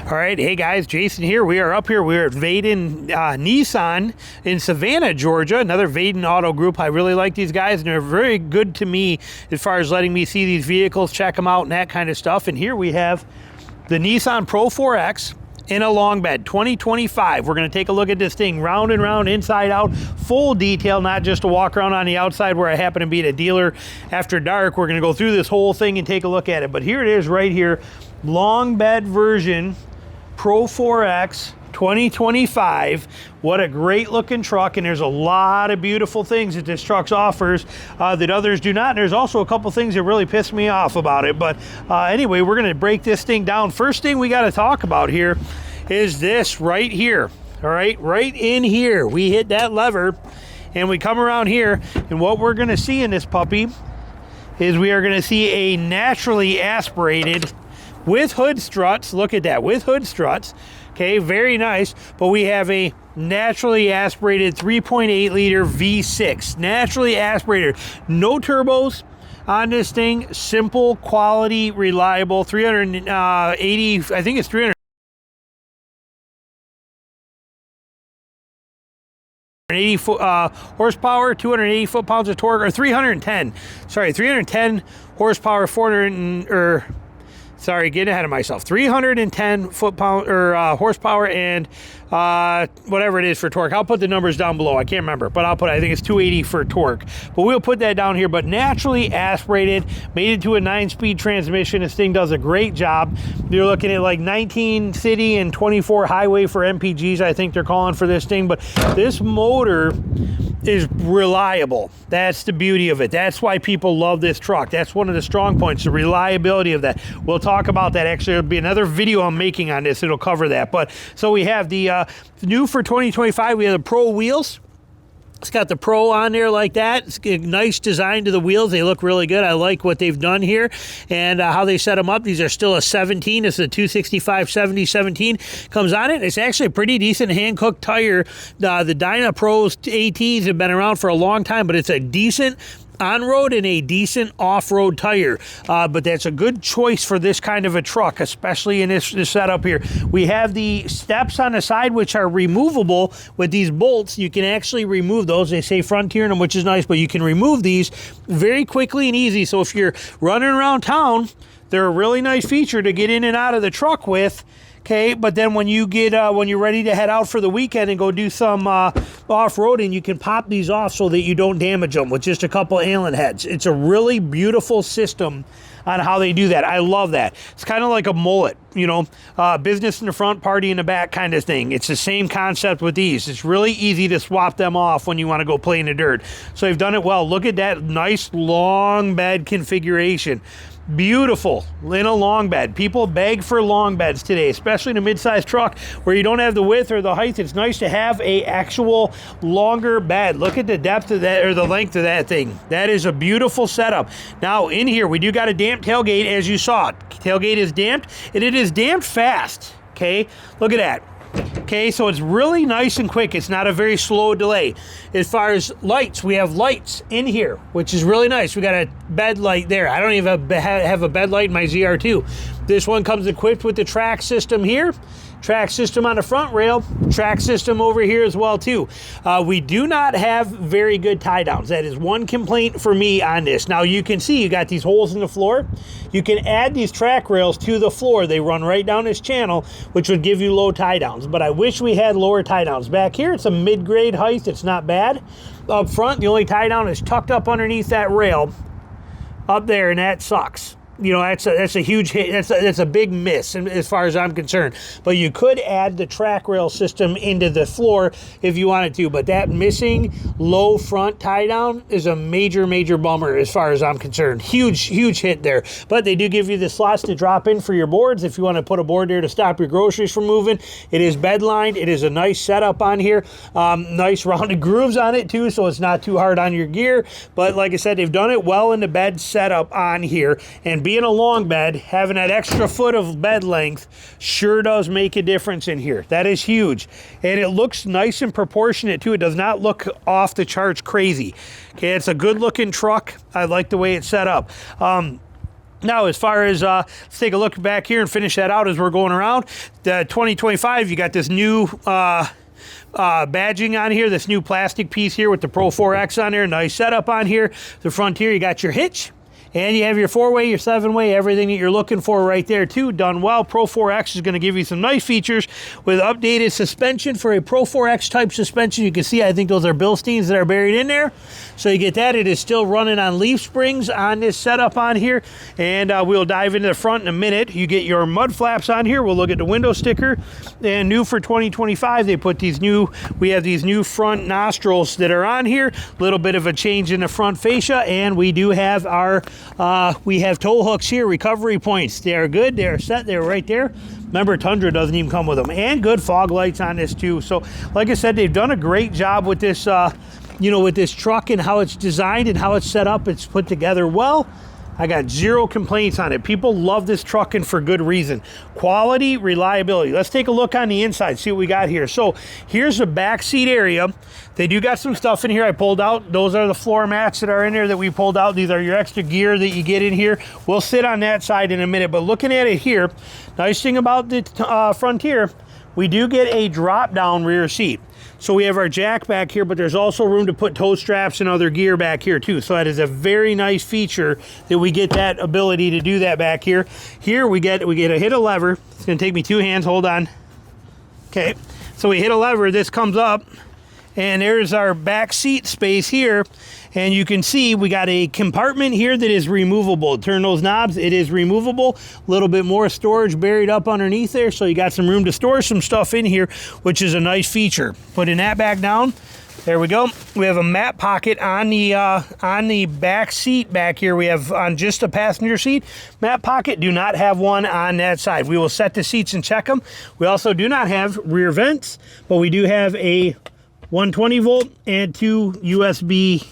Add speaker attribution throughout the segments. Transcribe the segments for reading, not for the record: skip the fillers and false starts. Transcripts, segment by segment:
Speaker 1: All right, hey guys, Jason here. We are up here. We're at Vaden Nissan in Savannah, Georgia. Another Vaden Auto Group. I really like these guys, and they're very good to me as far as letting me see these vehicles, check them out, and that kind of stuff. And here we have the Nissan Pro 4X in a long bed, 2025. We're going to take a look at this thing round and round, inside out, full detail, not just a walk around on the outside where I happen to be at a dealer after dark. We're going to go through this whole thing and take a look at it. But here it is right here, long bed version, Pro 4X 2025. What a great looking truck, and there's a lot of beautiful things that this truck offers that others do not. And there's also a couple things that really piss me off about it. But anyway, we're going to break this thing down. First thing we got to talk about here is this right here. All right, right in here, we hit that lever and we come around here, and what we're going to see in this puppy is we are going to see a naturally aspirated with hood struts. Look at that, with hood struts. Okay, very nice. But we have a naturally aspirated 3.8 liter V6. Naturally aspirated. No turbos on this thing. Simple, quality, reliable. 380, I think it's 380 horsepower, 280 foot-pounds of torque, or 310. Sorry, 310 horsepower, 310 foot-pound or horsepower, and whatever it is for torque. I'll put the numbers down below. I can't remember, but I think it's 280 for torque. But we'll put that down here. But naturally aspirated, made it to a 9-speed transmission. This thing does a great job. You're looking at like 19 city and 24 highway for MPGs, I think they're calling for this thing. But this motor is reliable. That's the beauty of it. That's why people love this truck. That's one of the strong points, the reliability of that. We'll talk about that. Actually, there'll be another video I'm making on this. It'll cover that. But so we have the new for 2025, we have the Pro wheels. It's got the Pro on there like that. It's a nice design to the wheels. They look really good. I like what they've done here and how they set them up. These are still a 17. It's a 265/70 17 comes on it. It's actually a pretty decent hand-cooked tire. The Dyna Pros ATs have been around for a long time, but it's a decent on-road and a decent off-road tire, but that's a good choice for this kind of a truck, especially in this setup here. We have the steps on the side, which are removable with these bolts. You can actually remove those. They say Frontier in them, which is nice, but you can remove these very quickly and easy. So if you're running around town, they're a really nice feature to get in and out of the truck with. Okay, but then when you get when you're ready to head out for the weekend and go do some off-roading, you can pop these off so that you don't damage them with just a couple Allen heads. It's a really beautiful system on how they do that. I love that. It's kind of like a mullet, you know, business in the front, party in the back kind of thing. It's the same concept with these. It's really easy to swap them off when you want to go play in the dirt. So they've done it well. Look at that nice long bed configuration. Beautiful in a long bed. People beg for long beds today, especially in a mid-sized truck where you don't have the width or the height. It's nice to have a actual longer bed. Look at the depth of that, or the length of that thing. That is a beautiful setup. Now in here, we do got a damped tailgate, as you saw. Tailgate is damped, and it is damped fast. Okay, look at that. Okay, so it's really nice and quick. It's not a very slow delay. As far as lights, we have lights in here, which is really nice. We got a bed light there. I don't even have a bed light in my ZR2. This one comes equipped with the track system here. Track system on the front rail, track system over here as well too. We do not have very good tie downs. That is one complaint for me on this. Now you can see you got these holes in the floor. You can add these track rails to the floor. They run right down this channel, which would give you low tie downs, but I wish we had lower tie downs. Back here it's a mid-grade height. It's not bad. Up front, the only tie down is tucked up underneath that rail up there, and that sucks. You know, that's a huge hit. That's a big miss as far as I'm concerned. But you could add the track rail system into the floor if you wanted to. But that missing low front tie down is a major bummer as far as I'm concerned. Huge hit there. But they do give you the slots to drop in for your boards if you want to put a board there to stop your groceries from moving. It is bed lined. It is a nice setup on here. Nice rounded grooves on it too, so it's not too hard on your gear. But like I said, they've done it well in the bed setup on here. And being a long bed, having that extra foot of bed length sure does make a difference in here. That is huge. And it looks nice and proportionate too. It does not look off the charts crazy. Okay, it's a good looking truck. I like the way it's set up. Now, as far as, let's take a look back here and finish that out as we're going around. The 2025, you got this new badging on here, this new plastic piece here with the Pro 4X on there. Nice setup on here. The front here, you got your hitch. And you have your 4-way, your 7-way, everything that you're looking for right there too. Done well. Pro 4X is going to give you some nice features with updated suspension for a Pro 4X type suspension. You can see, I think those are Bilsteins that are buried in there. So you get that. It is still running on leaf springs on this setup on here. And we'll dive into the front in a minute. You get your mud flaps on here. We'll look at the window sticker. And new for 2025, they put these new, we have these new front nostrils that are on here. A little bit of a change in the front fascia. And we do have our we have tow hooks here, recovery points. They are good. They are set. They're right there. Remember, Tundra doesn't even come with them. And good fog lights on this too. So, like I said, they've done a great job with this, you know, with this truck and how it's designed and how it's set up. It's put together well. I got zero complaints on it. People love this truck, and for good reason. Quality, reliability. Let's take a look on the inside, see what we got here. So here's the back seat area. They do got some stuff in here I pulled out. Those are the floor mats that are in there that we pulled out. These are your extra gear that you get in here. We'll sit on that side in a minute, but looking at it here, nice thing about the Frontier, we do get a drop-down rear seat. So we have our jack back here, but there's also room to put tow straps and other gear back here too. So that is a very nice feature that we get that ability to do that back here. Here we get a hit a lever. It's gonna take me 2 hands, hold on. Okay, so we hit a lever, this comes up, and there's our back seat space here. And you can see we got a compartment here that is removable. Turn those knobs, it is removable. A little bit more storage buried up underneath there, so you got some room to store some stuff in here, which is a nice feature. Putting that back down, there we go. We have a mat pocket on the back seat back here. We have on just a passenger seat mat pocket. Do not have one on that side. We will set the seats and check them. We also do not have rear vents, but we do have a 120 volt and 2 USB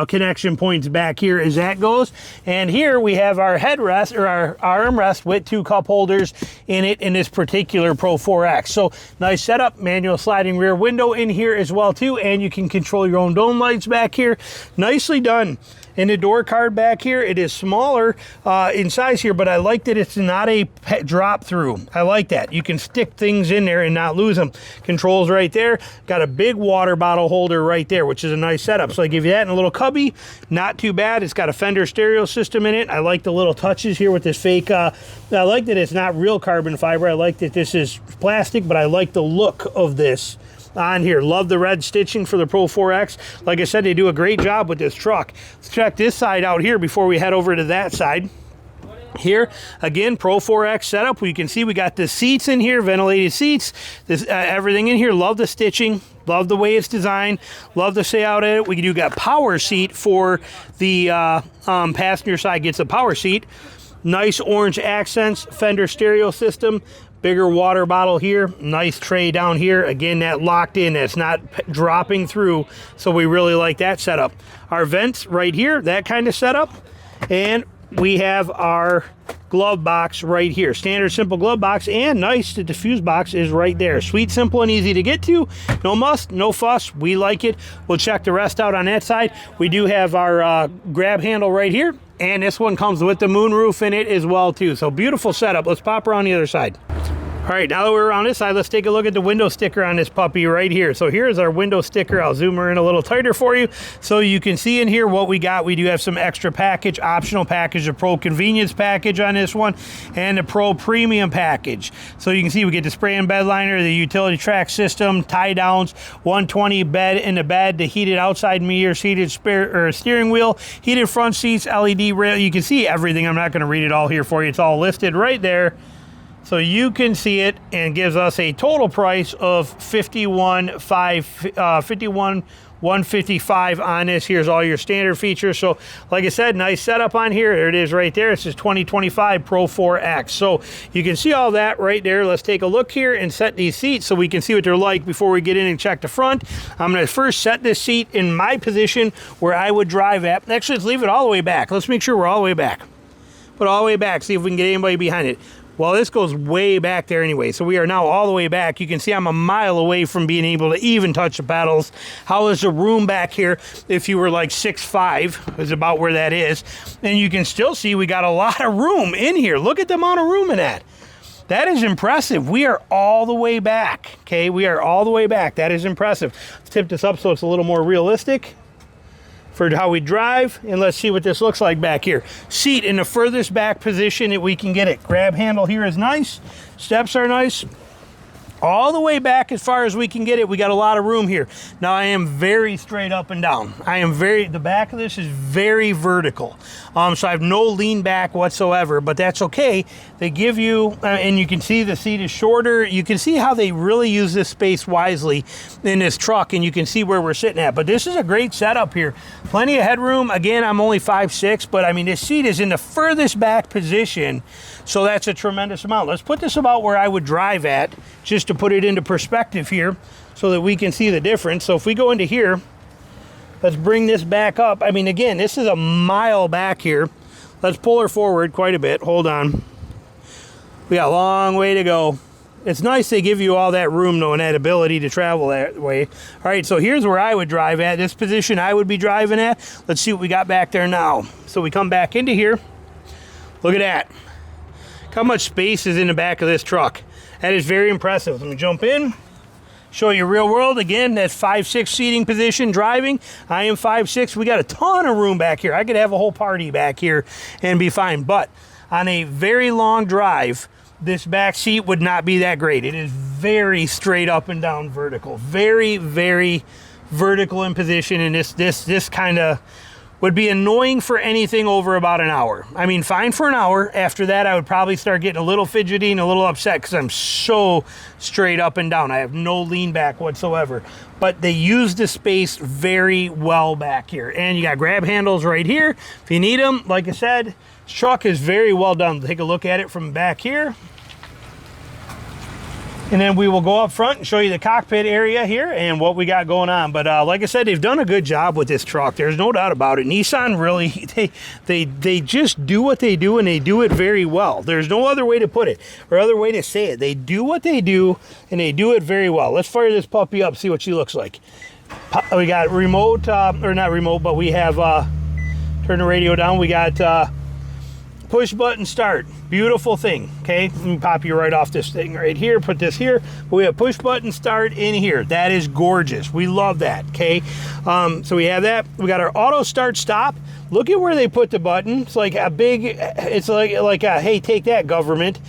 Speaker 1: connection points back here as that goes. And here we have our headrest, or our armrest, with 2 cup holders in it in this particular Pro 4X. So nice setup, manual sliding rear window in here as well too, and you can control your own dome lights back here. Nicely done. In the door card back here, it is smaller in size here, but I like that it's not a drop through. I like that. You can stick things in there and not lose them. Controls right there. Got a big water bottle holder right there, which is a nice setup. So I give you that in a little cubby. Not too bad. It's got a Fender stereo system in it. I like the little touches here with this fake. I like that it's not real carbon fiber. I like that this is plastic, but I like the look of this on here. Love the red stitching for the Pro 4X. Like I said, they do a great job with this truck. Let's check this side out here before we head over to that side. Here again, Pro 4X setup. You can see we got the seats in here, ventilated seats, this everything in here. Love the stitching, love the way it's designed, love the layout of it. We do got power seat for the passenger side, gets a power seat. Nice orange accents, Fender stereo system. Bigger water bottle here, nice tray down here. Again, that locked in, that's not dropping through, so we really like that setup. Our vents right here, that kind of setup. And we have our glove box right here. Standard simple glove box, and nice, the diffuse box is right there. Sweet, simple, and easy to get to. No muss, no fuss, we like it. We'll check the rest out on that side. We do have our grab handle right here, and this one comes with the moonroof in it as well too. So beautiful setup. Let's pop around the other side. All right, now that we're on this side, let's take a look at the window sticker on this puppy right here. So here's our window sticker. I'll zoom her in a little tighter for you so you can see in here what we got. We do have some extra package, optional package, a Pro Convenience package on this one, and a Pro Premium package. So you can see we get the spray and bed liner, the utility track system, tie downs, 120 bed in the bed, the heated outside mirrors, heated steering wheel, heated front seats, LED rail. You can see everything. I'm not going to read it all here for you. It's all listed right there, so you can see it, and gives us a total price of $51,155 on this. Here's all your standard features. So like I said, nice setup on here. There it is right there. This is 2025 Pro 4X. So you can see all that right there. Let's take a look here and set these seats so we can see what they're like before we get in and check the front. I'm going to first set this seat in my position where I would drive at. Actually, let's leave it all the way back. Let's make sure we're all the way back. Put it all the way back, see if we can get anybody behind it. Well, this goes way back there anyway, so we are now all the way back. You can see I'm a mile away from being able to even touch the pedals. How is the room back here? If you were like 6'5", is about where that is. And you can still see we got a lot of room in here. Look at the amount of room in that. That is impressive. We are all the way back, okay? We are all the way back. That is impressive. Let's tip this up so it's a little more realistic for how we drive, and let's see what this looks like back here. Seat in the furthest back position that we can get it. Grab handle here is nice. Steps are nice. All the way back as far as we can get it. We got a lot of room here. Now I am very straight up and down. The back of this is very vertical. So I have no lean back whatsoever, but that's okay. They give you, and you can see the seat is shorter. You can see how they really use this space wisely in this truck, and you can see where we're sitting at. But this is a great setup here. Plenty of headroom. Again, I'm only 5'6", but I mean, this seat is in the furthest back position, so that's a tremendous amount. Let's put this about where I would drive at, just to put it into perspective here so that we can see the difference. So if we go into here, let's bring this back up. I mean, again, this is a mile back here. Let's pull her forward quite a bit. Hold on. We got a long way to go. It's nice they give you all that room though and that ability to travel that way. All right, so here's where I would drive at. This position I would be driving at. Let's see what we got back there now. So we come back into here. Look at that. Look how much space is in the back of this truck. That is very impressive. Let me jump in, show you real world. Again, that's 5'6" seating position driving. I am 5'6". We got a ton of room back here. I could have a whole party back here and be fine. But on a very long drive, this back seat would not be that great. It is very straight up and down vertical. Very, very vertical in position. And this kind of would be annoying for anything over about an hour. I mean, fine for an hour. After that, I would probably start getting a little fidgety and a little upset because I'm so straight up and down. I have no lean back whatsoever. But they use the space very well back here. And you got grab handles right here if you need them. Like I said, this truck is very well done. Take a look at it from back here. And then we will go up front and show you the cockpit area here and what we got going on. But like I said, they've done a good job with this truck. There's no doubt about it. Nissan really, they just do what they do, and they do it very well. There's no other way to put it or other way to say it. They do what they do, and they do it very well. Let's fire this puppy up, see what she looks like. We got remote, or not remote, but we have, turn the radio down. We got push button start. Beautiful thing. Okay, let me pop you right off this thing right here, put this here. We have push button start in here. That is gorgeous. We love that. Okay, so we have that. We got our auto start stop. Look at where they put the button. It's like a big, it's like a, hey, take that, government.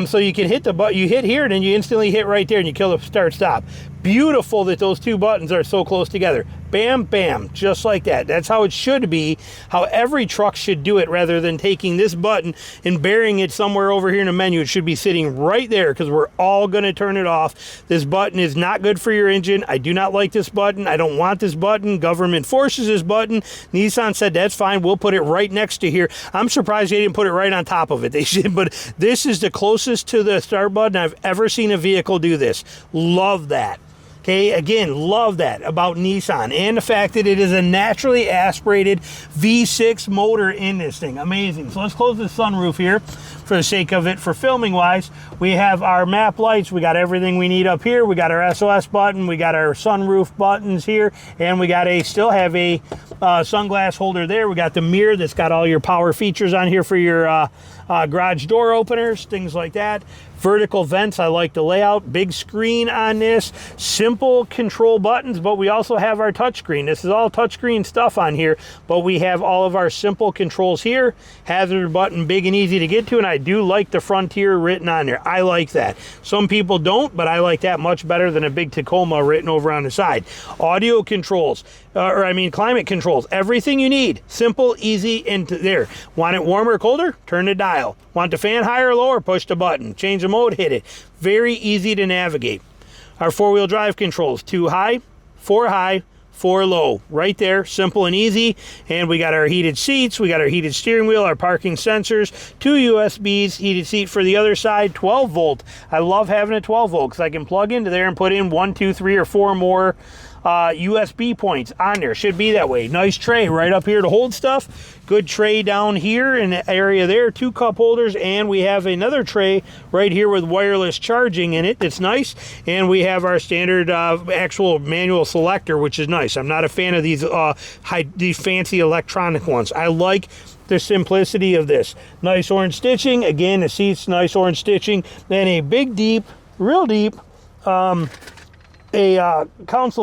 Speaker 1: So you can hit the button, you hit here, and then you instantly hit right there and you kill the start stop. Beautiful that those two buttons are so close together. Bam, bam, just like that. That's how it should be, how every truck should do it, rather than taking this button and burying it somewhere over here in the menu. It should be sitting right there, because we're all going to turn it off. This button is not good for your engine. I do not like this button. I don't want this button. Government forces this button. Nissan said that's fine. We'll put it right next to here. I'm surprised they didn't put it right on top of it. They should, but this is the closest to the start button I've ever seen a vehicle do this. Love that. Okay, again, love that about Nissan, and the fact that it is a naturally aspirated V6 motor in this thing. Amazing. So let's close the sunroof here for the sake of it. For filming wise, we have our map lights. We got everything we need up here. We got our SOS button. We got our sunroof buttons here, and we got still have a sunglass holder there. We got the mirror that's got all your power features on here for your garage door openers, things like that. Vertical vents, I like the layout. Big screen on this. Simple control buttons, but we also have our touchscreen. This is all touchscreen stuff on here, but we have all of our simple controls here. Hazard button, big and easy to get to, and I do like the Frontier written on there. I like that. Some people don't, but I like that much better than a big Tacoma written over on the side. Audio controls, climate controls. Everything you need. Simple, easy, and there. Want it warmer or colder? Turn the dial. Want the fan higher or lower? Push the button. Change the mode, hit it. Very easy to navigate. Our four-wheel drive controls, 2 high, 4 low. Right there, simple and easy. And we got our heated seats, we got our heated steering wheel, our parking sensors, 2 USBs, heated seat for the other side, 12 volt. I love having a 12 volt because I can plug into there and put in 1, 2, 3, or 4 more USB points on there. Should be that way. Nice tray right up here to hold stuff. Good tray down here in the area there. 2 cup holders, and we have another tray right here with wireless charging in it. It's nice. And we have our standard actual manual selector, which is nice. I'm not a fan of these fancy electronic ones. I like the simplicity of this. Nice orange stitching. Again, the seats, nice orange stitching. Then a big, deep, real deep console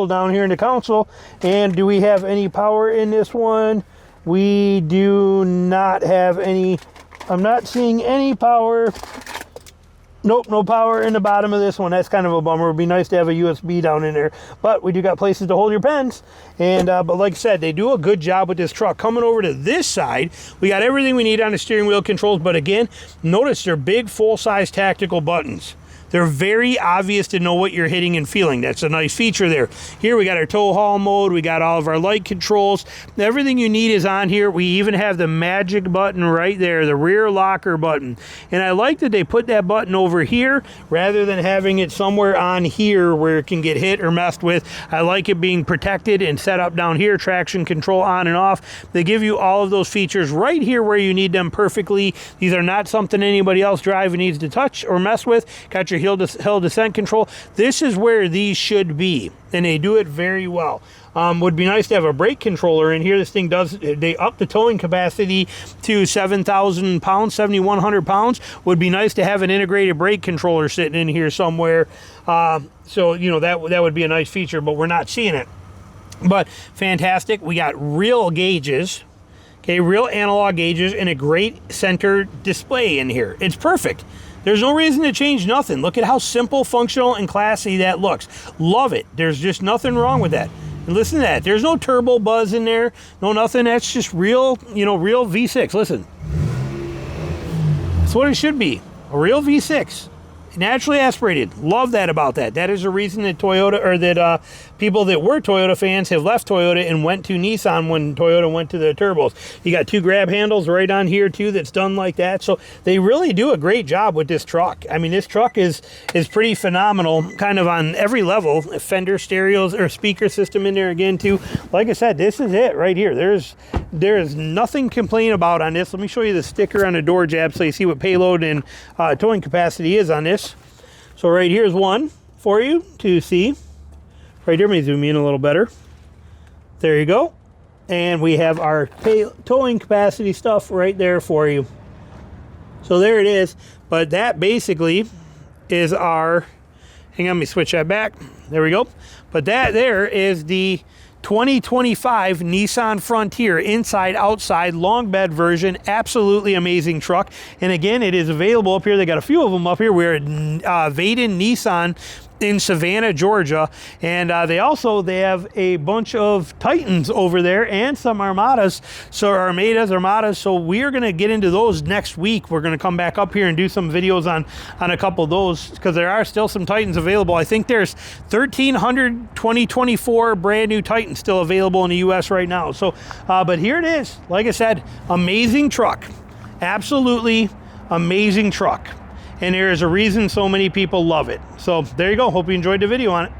Speaker 1: down here in the console. And do we have any power in this one? We do not have any. I'm not seeing any power. Nope, no power in the bottom of this one. That's kind of a bummer. It would be nice to have a USB down in there, but we do got places to hold your pens. And but like I said, they do a good job with this truck. Coming over to this side, we got everything we need on the steering wheel controls, but again, notice they're big, full-size tactical buttons. They're very obvious to know what you're hitting and feeling. That's a nice feature there. Here we got our tow haul mode. We got all of our light controls. Everything you need is on here. We even have the magic button right there, the rear locker button. And I like that they put that button over here rather than having it somewhere on here where it can get hit or messed with. I like it being protected and set up down here, traction control on and off. They give you all of those features right here where you need them perfectly. These are not something anybody else driving needs to touch or mess with. Got your hill descent control. This is where these should be, and they do it very well. Would be nice to have a brake controller in here. This thing does, they up the towing capacity to 7,000 pounds, 7,100 pounds. Would be nice to have an integrated brake controller sitting in here somewhere. So, you know, that would be a nice feature, but we're not seeing it. But fantastic. We got real gauges. Okay, real analog gauges and a great center display in here. It's perfect. There's no reason to change nothing. Look at how simple, functional, and classy that looks. Love it. There's just nothing wrong with that. And listen to that. There's no turbo buzz in there. No nothing. That's just real, you know, real V6. Listen. That's what it should be. A real V6. Naturally aspirated. Love that about that. That is the reason that Toyota, or that people that were Toyota fans have left Toyota and went to Nissan when Toyota went to the turbos. You got 2 grab handles right on here too that's done like that. So they really do a great job with this truck. I mean, this truck is pretty phenomenal, kind of on every level. Fender stereos or speaker system in there again too. Like I said, this is it right here. There's nothing to complain about on this. Let me show you the sticker on the door jab so you see what payload and towing capacity is on this. So right here's one for you to see. Right here, let me zoom in a little better. There you go. And we have our towing capacity stuff right there for you. So there it is. But that basically is our, hang on, let me switch that back. There we go. But that there is the 2025 Nissan Frontier inside outside long bed version. Absolutely amazing truck. And again, it is available up here. They got a few of them up here. We're at Vaden Nissan in Savannah, Georgia, and they have a bunch of Titans over there and some Armadas, Armadas. So we are going to get into those next week. We're going to come back up here and do some videos on a couple of those, because there are still some Titans available. I think there's 1,300 2024 brand new Titans still available in the US right now. So but here it is. Like I said, amazing truck. Absolutely amazing truck. And there is a reason so many people love it. So there you go. Hope you enjoyed the video on it.